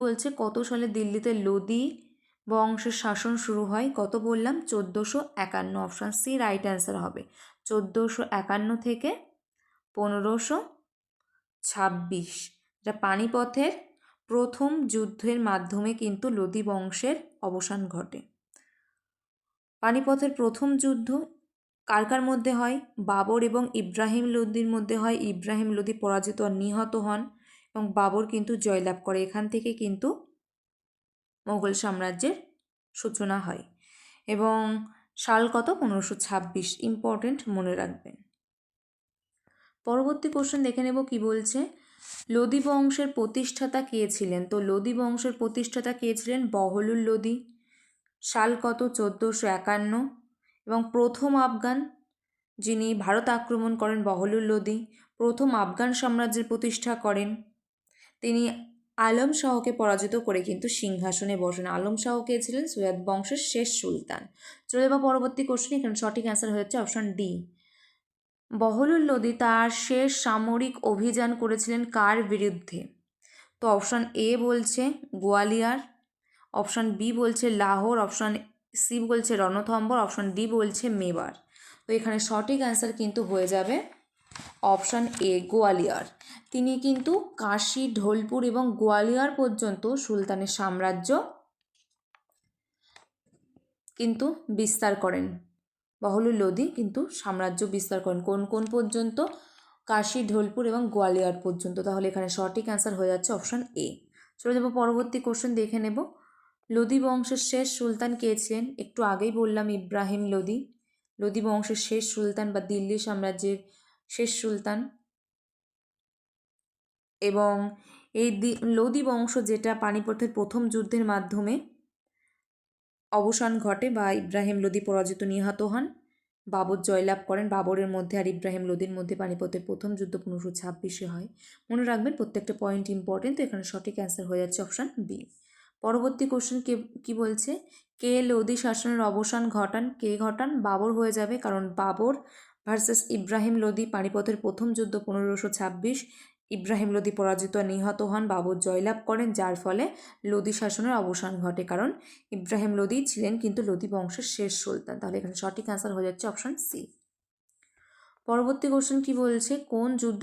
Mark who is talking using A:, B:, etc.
A: বলছে কত সালে দিল্লিতে লোদি বংশের শাসন শুরু হয়? কত বললাম? 1451। অপশান সি রাইট অ্যান্সার হবে। 1451 থেকে 1526। এটা পানিপথের প্রথম যুদ্ধের মাধ্যমে কিন্তু লোদি বংশের অবসান ঘটে। পানিপথের প্রথম যুদ্ধ কার কার মধ্যে হয়? বাবর এবং ইব্রাহিম লোদির মধ্যে হয়। ইব্রাহিম লোদি পরাজিত আর নিহত হন এবং বাবর কিন্তু জয়লাভ করে। এখান থেকে কিন্তু মোগল সাম্রাজ্যের সূচনা হয়। এবং সাল কত? 1526। ইম্পর্টেন্ট, মনে রাখবেন। পরবর্তী কোশ্চেন দেখে নেব কি বলছে। লোদি বংশের প্রতিষ্ঠাতা কে ছিলেন? তো লোদি বংশের প্রতিষ্ঠাতা কে ছিলেন? বহলুল লোদি। সাল কত? 1451। এবং প্রথম আফগান যিনি ভারত আক্রমণ করেন বহলুল লোদি, প্রথম আফগান সাম্রাজ্যের প্রতিষ্ঠা করেন। তিনি আলম শাহকে পরাজিত করে কিন্তু সিংহাসনে বসেন। আলম শাহ কে ছিলেন? সৈয়দ বংশের শেষ সুলতান। চলে যাবো পরবর্তী কোশ্চেন। এখানে সঠিক অ্যান্সার হচ্ছে অপশান ডি। বহলুল লোদি তার শেষ সামরিক অভিযান করেছিলেন কার বিরুদ্ধে? তো অপশান এ বলছে গোয়ালিয়র, অপশান বি বলছে লাহোর, অপশান সি বলছে রণথম্বর, অপশান ডি বলছে মেবার। তো এখানে সঠিক অ্যান্সার কিন্তু হয়ে যাবে অপশান এ গোয়ালিয়র। তিনি কিন্তু কাশী, ঢোলপুর এবং গোয়ালিয়র পর্যন্ত সুলতানের সাম্রাজ্য কিন্তু বিস্তার করেন। বহলুল লোদি কিন্তু সাম্রাজ্য বিস্তার করেন কোন কোন পর্যন্ত? কাশী, ঢোলপুর এবং গোয়ালিয়র পর্যন্ত। তাহলে এখানে সঠিক অ্যান্সার হয়ে যাচ্ছে অপশান এ। চলে যাব পরবর্তী কোশ্চেন দেখে নেব। লোদি বংশের শেষ সুলতান কে ছিলেন? একটু আগেই বললাম ইব্রাহিম লোদি। লোদি বংশের শেষ সুলতান বা দিল্লি সাম্রাজ্যের শেষ সুলতান। এবং এই লোদি বংশ যেটা পানিপথের প্রথম যুদ্ধের মাধ্যমে অবসান ঘটে বা ইব্রাহিম লোদি পরাজিত নিহত হন, বাবর জয়লাভ করেন। বাবরের মধ্যে আর ইব্রাহিম লোদির মধ্যে পানিপথের প্রথম যুদ্ধ 1526 হয়। মনে রাখবেন প্রত্যেকটা পয়েন্ট ইম্পর্টেন্ট। তো এখানে সঠিক অ্যান্সার হয়ে যাচ্ছে অপশান বি। পরবর্তী কোশ্চেন কি বলছে? কে লোদি শাসনের অবসান ঘটান? কে ঘটান? বাবর হয়ে যাবে, কারণ বাবর ভার্সেস ইব্রাহিম লোদি পানিপথের প্রথম যুদ্ধ 1526। ইব্রাহিম লোদি পরাজিত নিহত হন, বাবর জয়লাভ করেন, যার ফলে লোদি শাসনের অবসান ঘটে। কারণ ইব্রাহিম লোদি ছিলেন কিন্তু লোদি বংশের শেষ সুলতান। তাহলে এখানে সঠিক অ্যান্সার হয়ে যাচ্ছে অপশান সি। পরবর্তী কোশ্চেন কি বলছে? কোন যুদ্ধে